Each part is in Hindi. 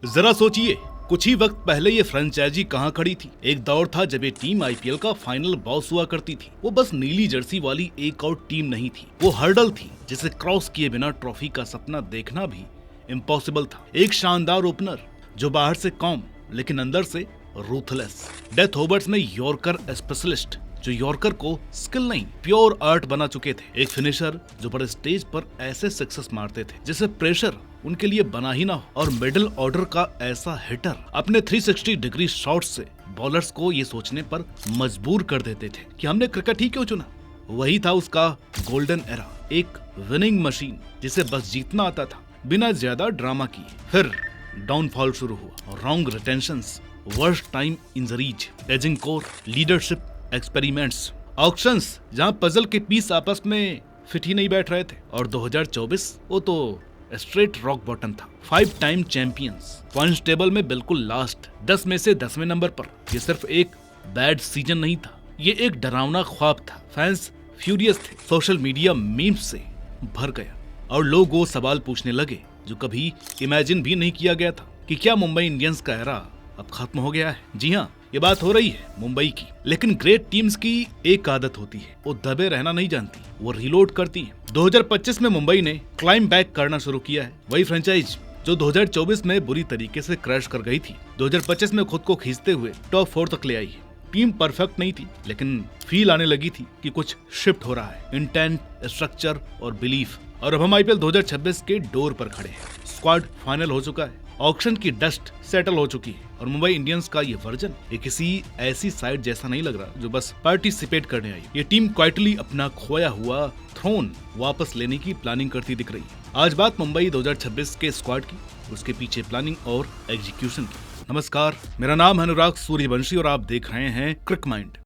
जरा सोचिए, कुछ ही वक्त पहले ये फ्रेंचाइजी कहाँ खड़ी थी। एक दौर था जब ये टीम आईपीएल का फाइनल बॉस हुआ करती थी। वो बस नीली जर्सी वाली एक और टीम नहीं थी, वो हर्डल थी जिसे क्रॉस किए बिना ट्रॉफी का सपना देखना भी इम्पॉसिबल था। एक शानदार ओपनर जो बाहर से कॉम लेकिन अंदर से रूथलेस। डेथ ओवर्स में यॉर्कर स्पेशलिस्ट जो यॉर्कर को स्किल नहीं प्योर आर्ट बना चुके थे। एक फिनिशर जो बड़े स्टेज पर ऐसे सक्सेस मारते थे जिसे प्रेशर उनके लिए बना ही ना हो। और मिडिल ऑर्डर का ऐसा हिटर अपने 360 डिग्री शॉट से बॉलर्स को ये सोचने पर मजबूर कर देते थे कि हमने क्रिकेट ही क्यों चुना। वही था उसका गोल्डन एरा, एक विनिंग मशीन जिसे बस जीतना आता था बिना ज्यादा ड्रामा किए। फिर डाउनफॉल शुरू हुआ, wrong retentions, worst time injuries, ageing core, leadership experiments, auctions जहां पजल के पीस आपस में फिट ही नहीं बैठ रहे थे। और 2024 वो तो स्ट्रेट रॉक बॉटम था। 5 टाइम चैंपियंस, पॉइंट्स टेबल में बिल्कुल लास्ट, 10 में से 10वें नंबर पर। ये सिर्फ एक बैड सीजन नहीं था, ये एक डरावना ख्वाब था। फैंस फ्यूरियस थे, सोशल मीडिया मीम्स से भर गया और लोग वो सवाल पूछने लगे जो कभी इमेजिन भी नहीं किया गया था कि क्या मुंबई इंडियंस का एरा अब खत्म हो गया है। जी हाँ, ये बात हो रही है मुंबई की। लेकिन ग्रेट टीम्स की एक आदत होती है, वो दबे रहना नहीं जानती, वो रिलोड करती है। 2025 में मुंबई ने क्लाइम बैक करना शुरू किया है। वही फ्रेंचाइज जो 2024 में बुरी तरीके से क्रैश कर गई थी, 2025 में खुद को खींचते हुए टॉप 4 तक ले आई है। टीम परफेक्ट नहीं थी लेकिन फील आने लगी थी कि कुछ शिफ्ट हो रहा है। इंटेंट, स्ट्रक्चर और बिलीफ। और अब हम आईपीएल 2026 के डोर पर खड़े हैं। स्क्वाड फाइनल हो चुका है, ऑक्शन की डस्ट सेटल हो चुकी है और मुंबई इंडियंस का ये वर्जन ये किसी ऐसी साइड जैसा नहीं लग रहा जो बस पार्टिसिपेट करने आई। ये टीम क्वाइटली अपना खोया हुआ थ्रोन वापस लेने की प्लानिंग करती दिख रही है। आज बात मुंबई 2026 के स्क्वाड की, उसके पीछे प्लानिंग और एग्जीक्यूशन की। नमस्कार, मेरा नाम है अनुराग सूर्यवंशी और आप देख रहे हैं क्रिक माइंड।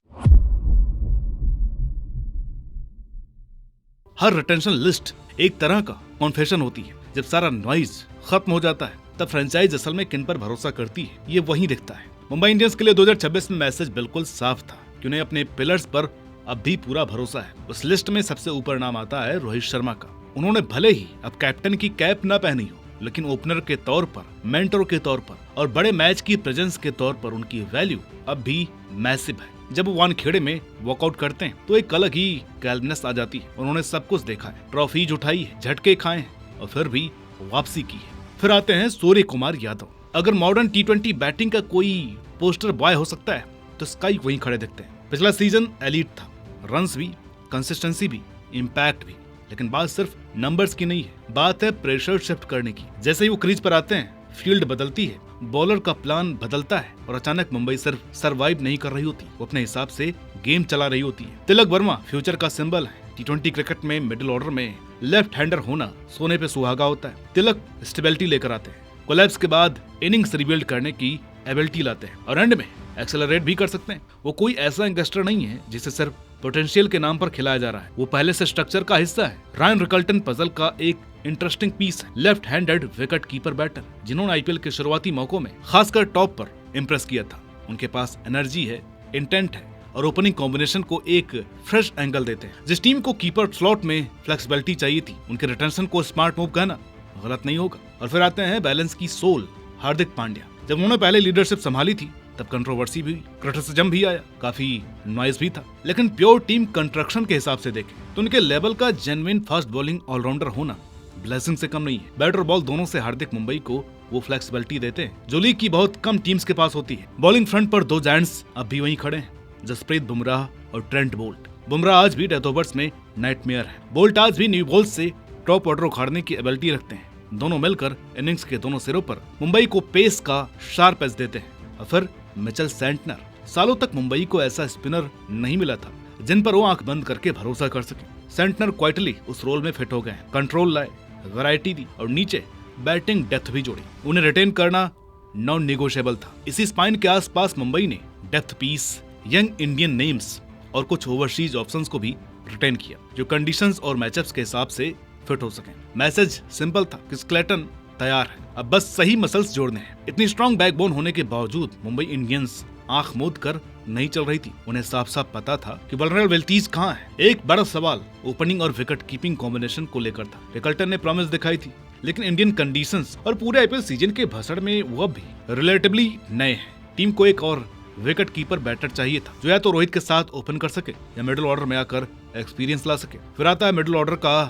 हर रिटेंशन लिस्ट एक तरह का कॉन्फेशन होती है। जब सारा नॉइज खत्म हो जाता है तब फ्रेंचाइज असल में किन पर भरोसा करती है ये वही दिखता है। मुंबई इंडियंस के लिए 2026 में मैसेज बिल्कुल साफ था कि उन्हें अपने पिलर्स पर अब भी पूरा भरोसा है। उस लिस्ट में सबसे ऊपर नाम आता है रोहित शर्मा का। उन्होंने भले ही अब कैप्टन की कैप न पहनी हो लेकिन ओपनर के तौर पर, मेंटर के तौर पर और बड़े मैच की प्रेजेंस के तौर पर उनकी वैल्यू अब भी मैसिव है। जब वो वानखेड़े में वॉकआउट करते हैं तो एक अलग ही कैल्मनेस आ जाती है। उन्होंने सब कुछ देखा है, ट्रॉफीज उठाई है, झटके खाए हैं और फिर भी वापसी की है। फिर आते हैं सूर्य कुमार यादव। अगर मॉडर्न T20 बैटिंग का कोई पोस्टर बॉय हो सकता है तो स्काई वहीं खड़े दिखते हैं। पिछला सीजन एलीट था, रन्स भी, कंसिस्टेंसी भी, इम्पैक्ट भी। लेकिन बात सिर्फ नंबर्स की नहीं है, बात है प्रेशर शिफ्ट करने की। जैसे ही वो क्रीज पर आते हैं फील्ड बदलती है, बॉलर का प्लान बदलता है और अचानक मुंबई सिर्फ सरवाइव नहीं कर रही होती, वो अपने हिसाब से गेम चला रही होती है। तिलक वर्मा फ्यूचर का सिंबल है। T20 क्रिकेट में मिडिल ऑर्डर में लेफ्ट हैंडर होना सोने पे सुहागा होता है। तिलक स्टेबिलिटी लेकर आते हैं, कोलैप्स के बाद इनिंग्स रिबिल्ड करने की एबिलिटी लाते हैं और एंड में एक्सेलरेट भी कर सकते हैं। वो कोई ऐसा यंगस्टर नहीं है जिसे सिर्फ पोटेंशियल के नाम पर खिलाया जा रहा है, वो पहले से स्ट्रक्चर का हिस्सा है। रायन रिकल्टन पजल का एक इंटरेस्टिंग पीस है, left handed wicket keeper batter जिन्होंने आईपीएल के शुरुआती मौकों में खासकर टॉप पर इंप्रेस किया था। उनके पास एनर्जी है, इंटेंट है और ओपनिंग कॉम्बिनेशन को एक फ्रेश एंगल देते हैं। जिस टीम को कीपर स्लॉट में फ्लेक्सिबिलिटी चाहिए थी, उनके रिटेंशन को स्मार्ट मूव कहना गलत नहीं होगा। और फिर आते हैं बैलेंस की सोल, हार्दिक पांड्या। जब उन्होंने पहले लीडरशिप संभाली थी तब कंट्रोवर्सी भी, क्रिटिसिज्म भी आया, काफी नॉइज भी था। लेकिन प्योर टीम कंस्ट्रक्शन के हिसाब से देखें तो उनके लेवल का जेन्युइन फास्ट बॉलिंग ऑलराउंडर होना ब्लेसिंग से कम नहीं है। बैट और बॉल दोनों से हार्दिक मुंबई को वो फ्लेक्सिबिलिटी देते हैं जो लीग की बहुत कम टीम्स के पास होती है। बॉलिंग फ्रंट पर 2 जायंट्स अब भी वहीं खड़े हैं, जसप्रीत बुमराह और ट्रेंट बोल्ट। बुमराह आज भी डेथ ओवर्स में नाइटमेयर है, बोल्ट आज भी न्यू बॉल्स से टॉप ऑर्डर उखाड़ने की एबिलिटी रखते हैं। दोनों मिलकर इनिंग्स के दोनों सिरों पर मुंबई को पेस का शार्प एज देते हैं। और फिर मिचेल सेंटनर, सालों तक मुंबई को ऐसा स्पिनर नहीं मिला था जिन पर वो आंख बंद करके भरोसा कर सके। सेंटनर क्वाइटली उस रोल में फिट हो गए, कंट्रोल लाए, वैरायटी दी और नीचे बैटिंग डेप्थ भी जोड़ी। उन्हें रिटेन करना नॉन नेगोशिएबल था। इसी स्पाइन के आसपास मुंबई ने depth piece, young Indian names और कुछ ओवरसीज ऑप्शंस को भी रिटेन किया जो कंडीशंस और मैचअप्स के हिसाब से फिट हो सके। मैसेज सिंपल था कि स्केलेटन तैयार है, अब बस सही मसल्स जोड़ने हैं। इतनी स्ट्रॉन्ग बैकबोन होने के बावजूद मुंबई इंडियंस आंख मूंद कर नहीं चल रही थी। उन्हें साफ साफ पता था कि वल्नरेबिलिटीज कहाँ है। एक बड़ा सवाल ओपनिंग और विकेट कीपिंग कॉम्बिनेशन को लेकर था। रिकल्टन ने प्रॉमिस दिखाई थी लेकिन इंडियन कंडीशंस और पूरे आईपीएल सीजन के भसड़ में वो अब भी रिलेटिवली नए हैं। टीम को एक और विकेट कीपर बैटर चाहिए था जो या तो रोहित के साथ ओपन कर सके या मिडिल ऑर्डर में आकर एक्सपीरियंस ला सके। फिर आता है मिडिल ऑर्डर का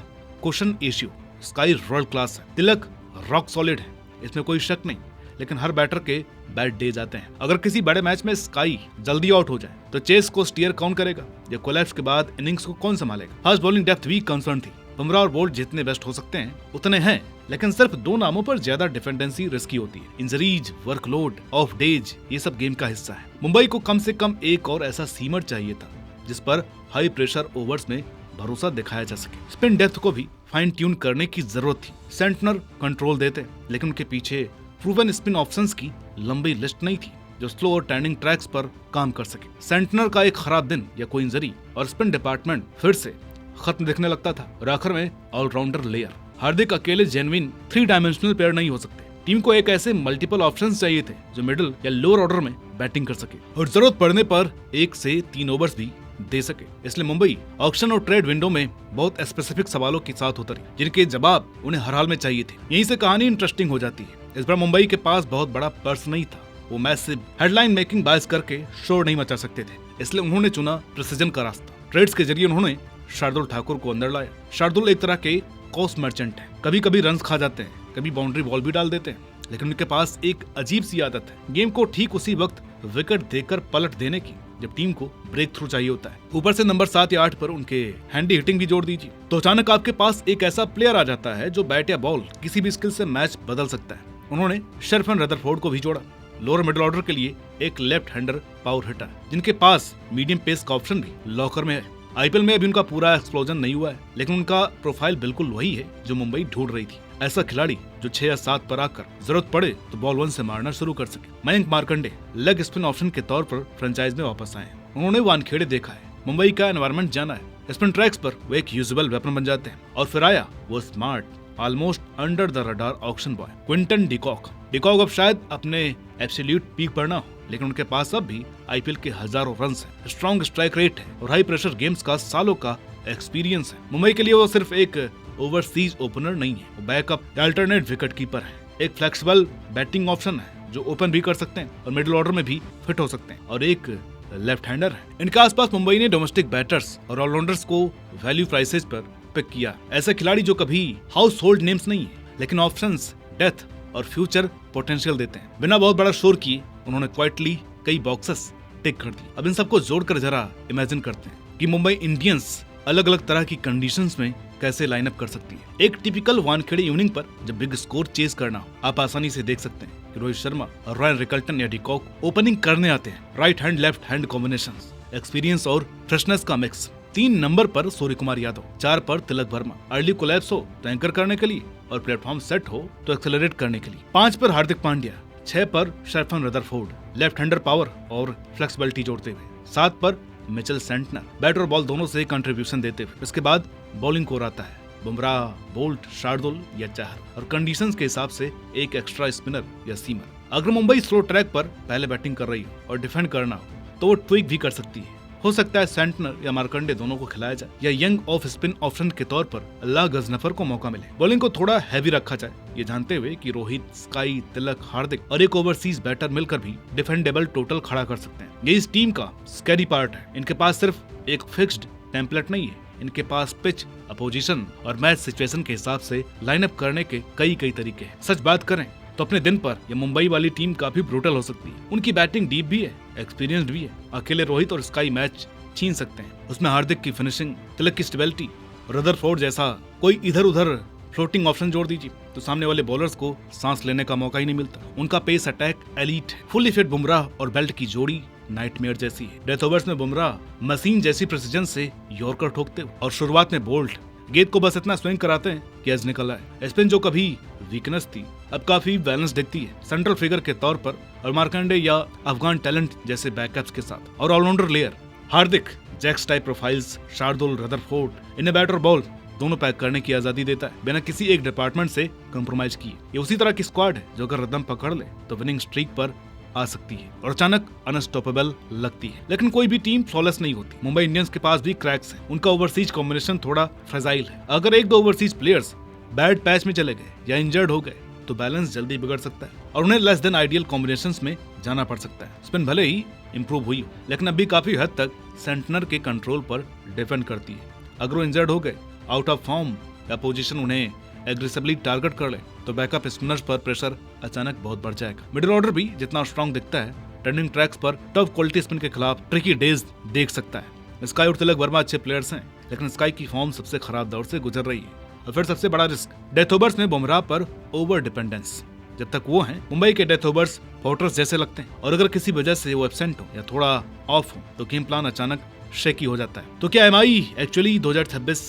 question issue. Sky world class है, तिलक रॉक सॉलिड है, इसमें कोई शक नहीं, लेकिन हर बैटर के बैड डेज आते हैं। अगर किसी बड़े मैच में स्काई जल्दी आउट हो जाए तो चेस को स्टीयर कौन करेगा या कोलैप्स के बाद इनिंग्स को कौन संभालेगा। फास्ट बॉलिंग डेप्थ भी कंसर्न थी। बुमराह और बोल्ट जितने बेस्ट हो सकते हैं उतने हैं, लेकिन सिर्फ दो नामों पर ज्यादा डिपेंडेंसी रिस्की होती है। इंजरीज, वर्कलोड, ऑफ डेज, ये सब गेम का हिस्सा है। मुंबई को कम से कम एक और ऐसा सीमर चाहिए था जिस पर हाई प्रेशर ओवर्स में भरोसा दिखाया जा सके। स्पिन डेप्थ को भी फाइन ट्यून करने की जरूरत थी। सेंटनर कंट्रोल देते, लेकिन उनके पीछे प्रूवन स्पिन ऑप्शंस की लंबी लिस्ट नहीं थी जो स्लो और टर्निंग ट्रैक्स पर काम कर सके। सेंटनर का एक खराब दिन या कोई इंजरी और स्पिन डिपार्टमेंट फिर से खत्म दिखने लगता था। और आखिर में ऑलराउंडर लेयर। हार्दिक अकेले जेन्युइन 3 डायमेंशनल प्लेयर नहीं हो सकते। टीम को एक ऐसे मल्टीपल ऑप्शंस चाहिए थे जो मिडिल या लोअर ऑर्डर में बैटिंग कर सके और जरूरत पड़ने पर 1 से 3 ओवर्स भी दे सके। इसलिए मुंबई ऑक्शन और ट्रेड विंडो में बहुत स्पेसिफिक सवालों के साथ उतरी जिनके जवाब उन्हें हर हाल में चाहिए थे। यहीं से कहानी इंटरेस्टिंग हो जाती है। इस बार मुंबई के पास बहुत बड़ा पर्स नहीं था। वो मैसिव हेडलाइन मेकिंग बायस करके शोर नहीं मचा सकते थे, इसलिए उन्होंने चुना प्रिसीजन का रास्ता। ट्रेड्स के जरिए उन्होंने शार्दुल ठाकुर को अंदर लाया। शार्दुल एक तरह के कॉस्ट मर्चेंट है, कभी कभी रन्स खा जाते हैं, कभी बाउंड्री बॉल भी डाल देते हैं, लेकिन उनके पास एक अजीब सी आदत है गेम को ठीक उसी वक्त विकेट देकर पलट देने की जब टीम को ब्रेक थ्रू चाहिए होता है। ऊपर से नंबर 7 या 8 पर उनके हैंडी हिटिंग भी जोड़ दीजिए तो अचानक आपके पास एक ऐसा प्लेयर आ जाता है जो बैट या बॉल किसी भी स्किल से मैच बदल सकता है। उन्होंने शेरफन रदरफोर्ड को भी जोड़ा, लोअर मिडिल ऑर्डर के लिए एक लेफ्ट हैंडर पावर हिटर जिनके पास मीडियम पेस का ऑप्शन भी लॉकर में है। आईपीएल में अभी उनका पूरा एक्सप्लोजन नहीं हुआ है, लेकिन उनका प्रोफाइल बिल्कुल वही है जो मुंबई ढूंढ रही थी। ऐसा खिलाड़ी जो 6 या 7 पर आकर जरूरत पड़े तो बॉल 1 से मारना शुरू कर सके। Mayank Markande leg spin option के तौर पर फ्रेंचाइज में वापस आए। उन्होंने वानखेड़े देखा है, मुंबई का एनवायरनमेंट जाना है। स्पिन ट्रैक्स पर वो एक यूजेबल वेपन बन जाते हैं। और फिर आया वो smart almost under the radar auction boy Quinton de Kock. De Kock अब शायद अपने एब्सोल्यूट पीक पर ना हो, लेकिन उनके पास अब भी आईपीएल के हजारों रन है, स्ट्रॉन्ग स्ट्राइक रेट है और हाई प्रेशर गेम्स का सालों का एक्सपीरियंस है। मुंबई के लिए वो सिर्फ एक ओवरसीज ओपनर नहीं है, वो बैकअप अल्टरनेट विकेट कीपर है। एक फ्लेक्सिबल बैटिंग ऑप्शन है जो ओपन भी कर सकते हैं और मिडिल ऑर्डर में भी फिट हो सकते हैं, और एक लेफ्ट हैंडर है। इनके आसपास मुंबई ने डोमेस्टिक बैटर्स और ऑलराउंडर्स को वैल्यू प्राइसेस पर पिक किया। ऐसे खिलाड़ी जो कभी हाउस होल्ड नेम्स नहीं है, लेकिन ऑप्शंस, डेथ और फ्यूचर पोटेंशियल देते हैं। बिना बहुत बड़ा शोर किए उन्होंने क्वाइटली कई बॉक्सेस टिक कर दिए। अब इन सबको जोड़कर जरा इमेजिन करते हैं कि मुंबई इंडियंस अलग अलग तरह की कंडीशंस में कैसे लाइन अप कर सकती है। एक टिपिकल वानखेड़े इवनिंग पर जब बिग स्कोर चेज करना हो, आप आसानी से देख सकते हैं कि रोहित शर्मा और रॉयन रिकल्टन या डिकॉक ओपनिंग करने आते हैं। Right hand left hand combinations, experience और फ्रेशनेस का मिक्स। 3 नंबर पर सूर्य कुमार यादव, 4 पर तिलक वर्मा, अर्ली कोलैप्स हो तो एंकर करने के लिए और प्लेटफॉर्म सेट हो तो एक्सेलरेट करने के लिए, 5 पर हार्दिक पांड्या, 6 पर शेरफन रदरफोर्ड, लेफ्ट हैंडर पावर और फ्लेक्सिबिलिटी जोड़ते हुए, 7 पर मिचेल सेंटनर, बैट और बॉल दोनों से कंट्रीब्यूशन देते हुए। इसके बाद बॉलिंग कोर आता है, बुमराह, बोल्ट, शार्दुल या चाहर, और कंडीशंस के हिसाब से एक एक्स्ट्रा स्पिनर या सीमर। अगर मुंबई स्लो ट्रैक पर पहले बैटिंग कर रही हो और डिफेंड करना हो तो वो ट्विक भी कर सकती है। हो सकता है सेंटनर या मार्कंडे दोनों को खिलाया जाए या यंग ऑफ स्पिन ऑप्शन के तौर पर अल्लाह गजनफर को मौका मिले। बॉलिंग को थोड़ा हैवी रखा जाए, ये जानते हुए कि रोहित, स्काई, तिलक, हार्दिक और एक ओवरसीज बैटर मिलकर भी डिफेंडेबल टोटल खड़ा कर सकते हैं। ये इस टीम का स्कैरी पार्ट है। इनके पास सिर्फ एक फिक्स्ड टेम्पलेट नहीं है, इनके पास पिच, अपोजिशन और मैच सिचुएशन के हिसाब से लाइनअप करने के कई तरीके हैं। सच बात करें तो अपने दिन पर ये मुंबई वाली टीम काफी ब्रूटल हो सकती है। उनकी बैटिंग डीप भी है, एक्सपीरियंस्ड भी है। अकेले रोहित और स्काई मैच छीन सकते हैं, उसमें हार्दिक की फिनिशिंग, तिलक की स्टेबिलिटी, रदरफोर्ड जैसा कोई इधर उधर फ्लोटिंग ऑप्शन जोड़ दीजिए तो सामने वाले बॉलर्स को सांस लेने का मौका ही नहीं मिलता। उनका पेस अटैक एलीट है। फुली फिट बुमराह और बेल्ट की जोड़ी नाइटमेयर जैसी है। डेथ ओवर्स में बुमराह मशीन जैसी प्रिसीजन से यॉर्कर ठोकते हुए और शुरुआत में बोल्ट गेंद को बस इतना स्विंग कराते हैं कि एज निकल आए। स्पिन जो कभी वीकनेस थी अब काफी बैलेंस दिखती है, सेंट्रल फिगर के तौर पर, और मार्कंडे या अफगान टैलेंट जैसे बैकअप्स के साथ, और allrounder layer Hardik, Jacks type profiles, Shardul, Rutherford, इन्हें बैट और बॉल दोनों पैक करने की आजादी देता है बिना किसी एक डिपार्टमेंट से कंप्रोमाइज किए। ये उसी तरह की स्क्वाड है जो अगर रदम पकड़ ले तो विनिंग स्ट्रीक पर आ सकती है और अचानक अनस्टॉपेबल लगती है। लेकिन कोई भी टीम फ्लॉलेस नहीं होती। मुंबई इंडियंस के पास भी क्रैक्स हैं। उनका ओवरसीज कॉम्बिनेशन थोड़ा फ्रेजाइल है। अगर 1-2 ओवरसीज प्लेयर्स बैड पैच में चले गए या इंजर्ड हो गए तो बैलेंस जल्दी बिगड़ सकता है और उन्हें लेस देन आइडियल कॉम्बिनेशंस में जाना पड़ सकता है। स्पिन भले ही इंप्रूव हुई हो, लेकिन अभी काफी हद तक सेंटनर के कंट्रोल पर डिपेंड करती है। अगर वो इंजर्ड हो गए, आउट ऑफ फॉर्म या पोजीशन उन्हें एग्रेसिवली टारगेट कर ले तो बैकअप स्पिनर्स पर प्रेशर अचानक बहुत बढ़ जाएगा। मिडिल ऑर्डर भी जितना स्ट्रांग दिखता है, टर्निंग ट्रैक्स पर टफ क्वालिटी स्पिन के खिलाफ ट्रिकी डेज देख सकता है। स्काई और तिलक वर्मा अच्छे प्लेयर्स हैं, लेकिन स्काई की फॉर्म सबसे खराब दौर से गुजर रही है। और फिर सबसे बड़ा रिस्क डेथ ओवर्स में बुमराह पर ओवर डिपेंडेंस। जब तक वो हैं, मुंबई के डेथ ओवर्स फोर्ट्रेस जैसे लगते हैं और अगर किसी वजह से वो एब्सेंट हो या थोड़ा ऑफ हो तो गेम प्लान अचानक शेकी हो जाता है। तो क्या एमआई एक्चुअली 2026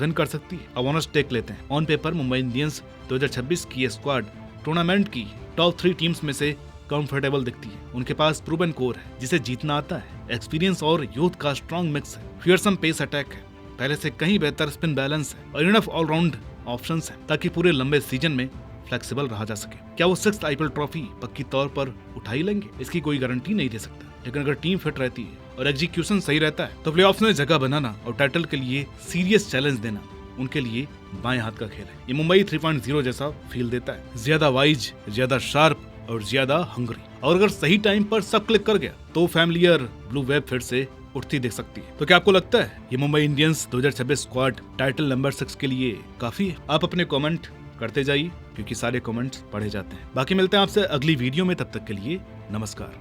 विन कर सकती है? अब ऑनेस्ट टेक लेते हैं। ऑन पेपर मुंबई इंडियंस 2026 की स्क्वाड टूर्नामेंट की टॉप 3 टीम्स में से कंफर्टेबल दिखती है। उनके पास प्रूवन कोर है जिसे जीतना आता है, एक्सपीरियंस और यूथ का स्ट्रॉन्ग मिक्स है, फियरसम पेस अटैक है, पहले से कहीं बेहतर स्पिन बैलेंस है और इनफ ऑलराउंड ऑप्शंस है ताकि पूरे लंबे सीजन में फ्लेक्सिबल रहा जा सके। क्या वो 6th आईपीएल ट्रॉफी पक्की तौर पर उठा ही लेंगे? इसकी कोई गारंटी नहीं दे सकता, लेकिन अगर टीम फिट रहती है और एग्जीक्यूशन सही रहता है तो प्लेऑफ्स में जगह बनाना और टाइटल के लिए सीरियस चैलेंज देना उनके लिए बाएं हाथ का खेल है। ये मुंबई 3.0 जैसा फील देता है, ज्यादा वाइज, ज्यादा शार्प और ज्यादा हंग्री। और अगर सही टाइम पर सब क्लिक कर गया तो फैमिलियर ब्लू वेब फिर से उठती दिख सकती है। तो क्या आपको लगता है ये Mumbai Indians 2026 squad title number 6 के लिए काफी है? आप अपने कमेंट करते जाइए क्योंकि सारे कमेंट्स पढ़े जाते हैं। बाकी मिलते हैं आपसे अगली वीडियो में, तब तक के लिए नमस्कार।